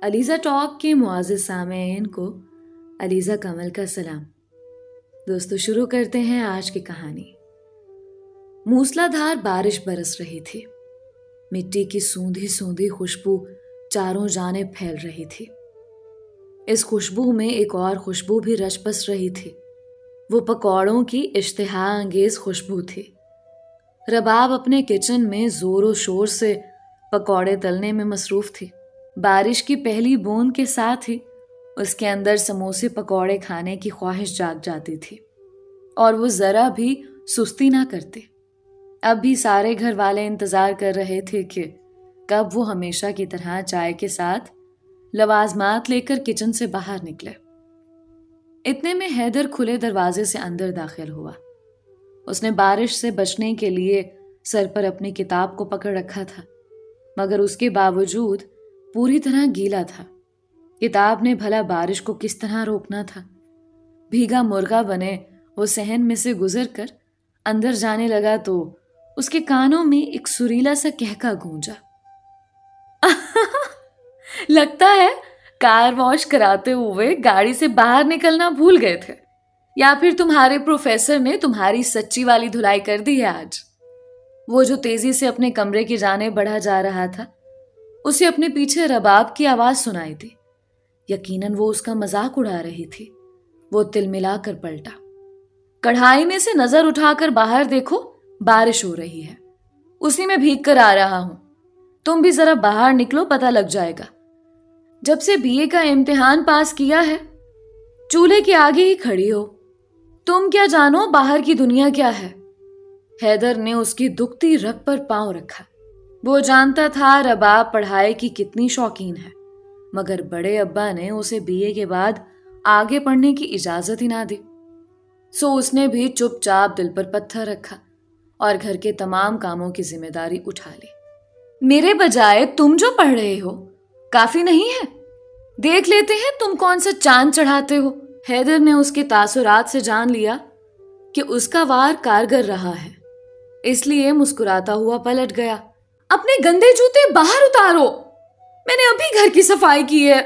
Alizeh talk کے معزز سامعین کو علیزہ کمل کا سلام۔ دوستو شروع کرتے ہیں آج کی کہانی۔ موسلا دھار بارش برس رہی تھی۔ مٹی کی سوندھی سوندھی خوشبو چاروں جانب پھیل رہی تھی۔ اس خوشبو میں ایک اور خوشبو بھی رچ بس رہی تھی۔ وہ پکوڑوں کی اشتہا انگیز خوشبو تھی۔ رباب اپنے کچن میں زور و شور سے پکوڑے تلنے میں مصروف تھی۔ بارش کی پہلی بوند کے ساتھ ہی اس کے اندر سموسے پکوڑے کھانے کی خواہش جاگ جاتی تھی اور وہ ذرا بھی سستی نہ کرتے۔ اب بھی سارے گھر والے انتظار کر رہے تھے کہ کب وہ ہمیشہ کی طرح چائے کے ساتھ لوازمات لے کر کچن سے باہر نکلے۔ اتنے میں حیدر کھلے دروازے سے اندر داخل ہوا۔ اس نے بارش سے بچنے کے لیے سر پر اپنی کتاب کو پکڑ رکھا تھا، مگر اس کے باوجود پوری طرح گیلا تھا۔ کتاب نے بھلا بارش کو کس طرح روکنا تھا؟ بھیگا مرغا بنے وہ صحن میں سے گزر کر اندر جانے لگا تو اس کے کانوں میں ایک سریلا سا کہکا گونجا۔ لگتا ہے کار واش کراتے ہوئے گاڑی سے باہر نکلنا بھول گئے تھے، یا پھر تمہارے پروفیسر نے تمہاری سچی والی دھلائی کر دی ہے آج۔ وہ جو تیزی سے اپنے کمرے کی جانب بڑھا جا رہا تھا، اسے اپنے پیچھے رباب کی آواز سنائی دی۔ یقیناً وہ اس کا مذاق اڑا رہی تھی۔ وہ تل ملا کر پلٹا۔ کڑھائی میں سے نظر اٹھا کر باہر دیکھو، بارش ہو رہی ہے، اسی میں بھیگ کر آ رہا ہوں۔ تم بھی ذرا باہر نکلو، پتہ لگ جائے گا۔ جب سے BA کا امتحان پاس کیا ہے چولہے کے آگے ہی کھڑی ہو، تم کیا جانو باہر کی دنیا کیا ہے؟ حیدر نے اس کی دکھتی رگ پر پاؤں رکھا۔ وہ جانتا تھا رباب پڑھائی کی کتنی شوقین ہے، مگر بڑے ابا نے اسے BA کے بعد آگے پڑھنے کی اجازت ہی نہ دی۔ سو اس نے بھی چپ چاپ دل پر پتھر رکھا اور گھر کے تمام کاموں کی ذمہ داری اٹھا لی۔ میرے بجائے تم جو پڑھ رہے ہو کافی نہیں ہے؟ دیکھ لیتے ہیں تم کون سا چاند چڑھاتے ہو۔ حیدر نے اس کے تاثرات سے جان لیا کہ اس کا وار کارگر رہا ہے، اس لیے مسکراتا ہوا پلٹ گیا۔ اپنے گندے جوتے باہر اتارو، میں نے ابھی گھر کی صفائی کی ہے۔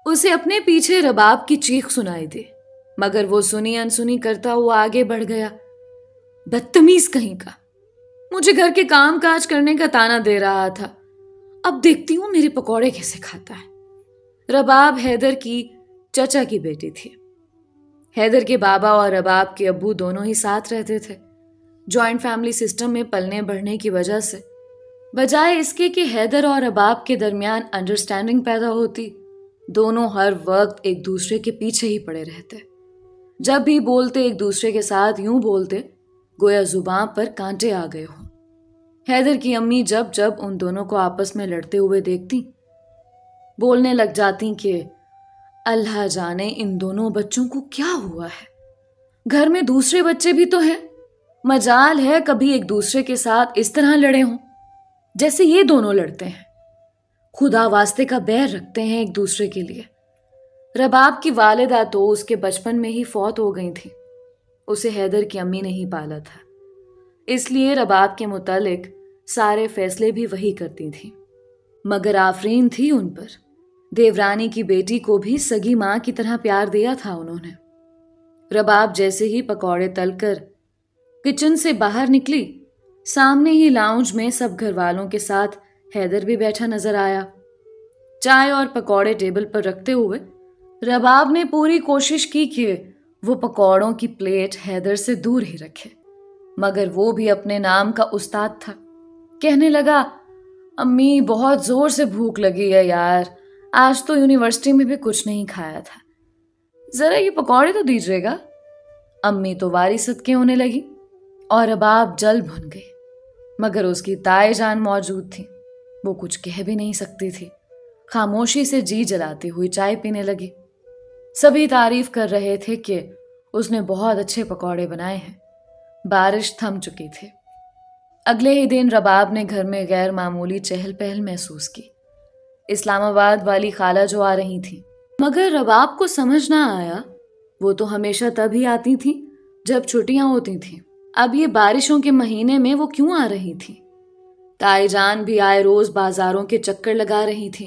اسے اپنے پیچھے رباب کی چیخ سنائی دی، مگر وہ سنی انسنی کرتا ہوا آگے بڑھ گیا۔ بدتمیز کہیں کا، مجھے گھر کے کام کاج کرنے کا تانا دے رہا تھا، اب دیکھتی ہوں میرے پکوڑے کیسے کھاتا ہے۔ رباب حیدر کی چچا کی بیٹی تھی۔ حیدر کے بابا اور رباب کے ابو دونوں ہی ساتھ رہتے تھے۔ جوائنٹ فیملی سسٹم میں پلنے بڑھنے کی وجہ سے بجائے اس کے کہ حیدر اور رباب کے درمیان انڈرسٹینڈنگ پیدا ہوتی، دونوں ہر وقت ایک دوسرے کے پیچھے ہی پڑے رہتے۔ جب بھی بولتے ایک دوسرے کے ساتھ یوں بولتے گویا زباں پر کانٹے آ گئے ہوں۔ حیدر کی امی جب جب ان دونوں کو آپس میں لڑتے ہوئے دیکھتی بولنے لگ جاتی کہ اللہ جانے ان دونوں بچوں کو کیا ہوا ہے، گھر میں دوسرے بچے بھی تو ہیں، مجال ہے کبھی ایک دوسرے کے ساتھ اس طرح لڑے ہوں جیسے یہ دونوں لڑتے ہیں، خدا واسطے کا بیر رکھتے ہیں ایک دوسرے کے لیے۔ رباب کی والدہ تو اس کے بچپن میں ہی فوت ہو گئی تھی، اسے حیدر کی امی نے ہی پالا تھا، اس لیے رباب کے متعلق سارے فیصلے بھی وہی کرتی تھی، مگر آفرین تھی ان پر۔ دیورانی کی بیٹی کو بھی سگی ماں کی طرح پیار دیا تھا انہوں نے۔ رباب جیسے ہی پکوڑے تل کر کچن سے باہر نکلی، سامنے ہی لاؤنج میں سب گھر والوں کے ساتھ حیدر بھی بیٹھا نظر آیا۔ چائے اور پکوڑے ٹیبل پر رکھتے ہوئے رباب نے پوری کوشش کی کہ وہ پکوڑوں کی پلیٹ حیدر سے دور ہی رکھے، مگر وہ بھی اپنے نام کا استاد تھا۔ کہنے لگا، امی بہت زور سے بھوک لگی ہے یار، آج تو یونیورسٹی میں بھی کچھ نہیں کھایا تھا، ذرا یہ پکوڑے تو دیجیے گا۔ امی تو واری صدقے ہونے لگی اور رباب جل بھن گئی، مگر اس کی تائے جان موجود تھی، وہ کچھ کہہ بھی نہیں سکتی تھی۔ خاموشی سے جی جلاتی ہوئی چائے پینے لگی۔ سبھی تعریف کر رہے تھے کہ اس نے بہت اچھے پکوڑے بنائے ہیں۔ بارش تھم چکی تھی۔ اگلے ہی دن رباب نے گھر میں غیر معمولی چہل پہل محسوس کی۔ اسلام آباد والی خالہ جو آ رہی تھی، مگر رباب کو سمجھ نہ آیا، وہ تو ہمیشہ تب ہی آتی تھی جب چھٹیاں ہوتی تھیں، اب یہ بارشوں کے مہینے میں وہ کیوں آ رہی تھی؟ تائی جان بھی آئے روز بازاروں کے چکر لگا رہی تھی۔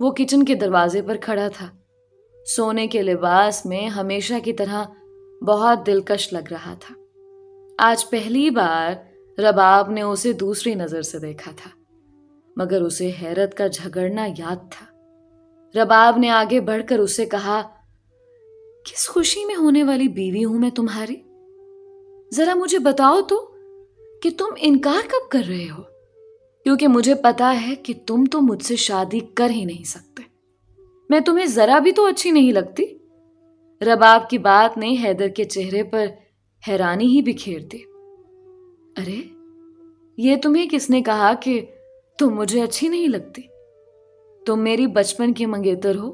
وہ کچن کے دروازے پر کھڑا تھا، سونے کے لباس میں ہمیشہ کی طرح بہت دلکش لگ رہا تھا۔ آج پہلی بار رباب نے اسے دوسری نظر سے دیکھا تھا، مگر اسے حیرت کا جھگڑنا یاد تھا۔ رباب نے آگے بڑھ کر اسے کہا، کس خوشی میں ہونے والی بیوی ہوں میں تمہاری؟ ذرا مجھے بتاؤ تو کہ تم انکار کب کر رہے ہو، کیونکہ مجھے پتا ہے کہ تم تو مجھ سے شادی کر ہی نہیں سکتے۔ میں تمہیں ذرا بھی تو اچھی نہیں لگتی۔ رباب کی بات نے حیدر کے چہرے پر حیرانی ہی بکھیر دی۔ ارے یہ تمہیں کس نے کہا کہ تم مجھے اچھی نہیں لگتی؟ تم میری بچپن کی منگیتر ہو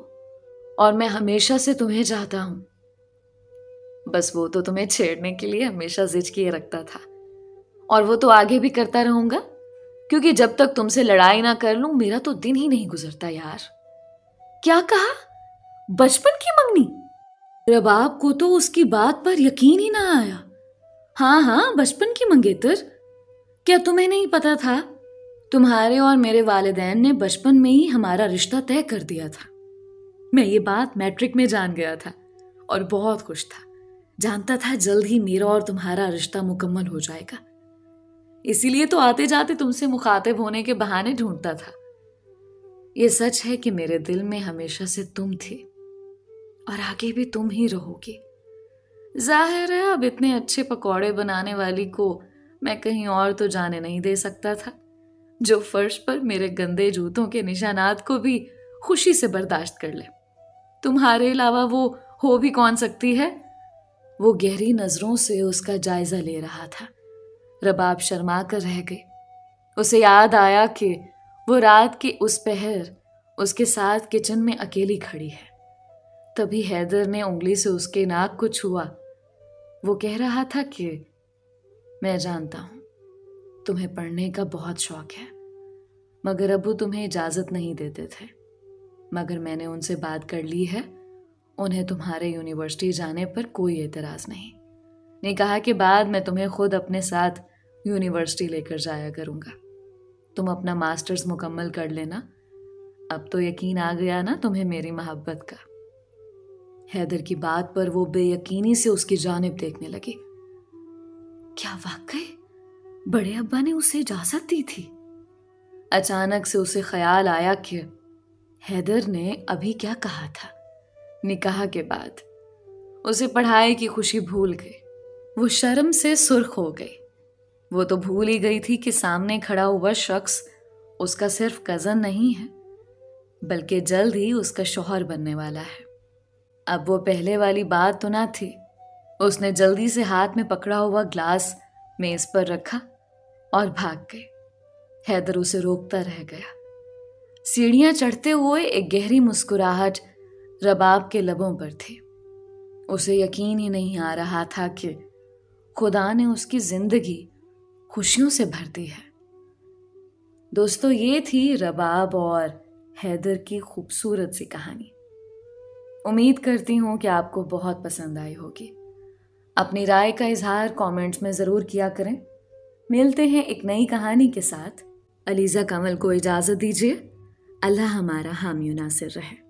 اور میں ہمیشہ سے تمہیں چاہتا ہوں۔ بس وہ تو تمہیں چھیڑنے کے لیے ہمیشہ ضد کیے رکھتا تھا، اور وہ تو آگے بھی کرتا رہوں گا، کیونکہ جب تک تم سے لڑائی نہ کر لوں میرا تو دن ہی نہیں گزرتا یار۔ کیا کہا؟ بچپن کی منگنی؟ رباب کو تو اس کی بات پر یقین ہی نہ آیا۔ ہاں بچپن کی منگیتر۔ کیا تمہیں نہیں پتا تھا؟ تمہارے اور میرے والدین نے بچپن میں ہی ہمارا رشتہ طے کر دیا تھا۔ میں یہ بات میٹرک میں جان گیا تھا اور بہت خوش تھا، جانتا تھا جلد ہی میرا اور تمہارا رشتہ مکمل ہو جائے گا، اسی لیے تو آتے جاتے تم سے مخاطب ہونے کے بہانے ڈھونڈتا تھا۔ یہ سچ ہے کہ میرے دل میں ہمیشہ سے تم تھی اور آگے بھی تم ہی رہو گی۔ ظاہر ہے اب اتنے اچھے پکوڑے بنانے والی کو میں کہیں اور تو جانے نہیں دے سکتا تھا، جو فرش پر میرے گندے جوتوں کے نشانات کو بھی خوشی سے برداشت کر لے۔ تمہارے علاوہ وہ ہو بھی کون سکتی ہے؟ وہ گہری نظروں سے اس کا جائزہ لے رہا تھا۔ رباب شرما کر رہ گئی۔ اسے یاد آیا کہ وہ رات کے اس پہر اس کے ساتھ کچن میں اکیلی کھڑی ہے۔ تبھی حیدر نے انگلی سے اس کے ناک کو چھوا۔ وہ کہہ رہا تھا کہ میں جانتا ہوں تمہیں پڑھنے کا بہت شوق ہے، مگر ابو تمہیں اجازت نہیں دیتے تھے، مگر میں نے ان سے بات کر لی ہے، انہیں تمہارے یونیورسٹی جانے پر کوئی اعتراض نہیں۔ نے کہا کہ بعد میں تمہیں خود اپنے ساتھ یونیورسٹی لے کر جایا کروں گا۔ تم اپنا ماسٹرز مکمل کر لینا۔ اب تو یقین آ گیا نا تمہیں میری محبت کا۔ حیدر کی بات پر وہ بے یقینی سے اس کی جانب دیکھنے لگی۔ کیا واقعی بڑے ابا نے اسے اجازت دی تھی؟ اچانک سے اسے خیال آیا کہ حیدر نے ابھی کیا کہا تھا۔ نکاح کے بعد اسے پڑھائی کی خوشی بھول گئی۔ وہ شرم سے سرخ ہو گئی۔ وہ تو بھول ہی گئی تھی کہ سامنے کھڑا ہوا شخص اس کا صرف کزن نہیں ہے، بلکہ جلد ہی اس کا شوہر بننے والا ہے۔ اب وہ پہلے والی بات تو نہ تھی۔ اس نے جلدی سے ہاتھ میں پکڑا ہوا گلاس میز پر رکھا اور بھاگ گئی۔ حیدر اسے روکتا رہ گیا۔ سیڑھیاں چڑھتے ہوئے ایک گہری مسکراہٹ رباب کے لبوں پر تھی۔ اسے یقین ہی نہیں آ رہا تھا کہ خدا نے اس کی زندگی خوشیوں سے بھر دی ہے۔ دوستو، یہ تھی رباب اور حیدر کی خوبصورت سی کہانی۔ امید کرتی ہوں کہ آپ کو بہت پسند آئی ہوگی۔ اپنی رائے کا اظہار کامنٹس میں ضرور کیا کریں۔ ملتے ہیں ایک نئی کہانی کے ساتھ۔ علیزہ کمل کو اجازت دیجیے۔ اللہ ہمارا حامی و ناصر رہے۔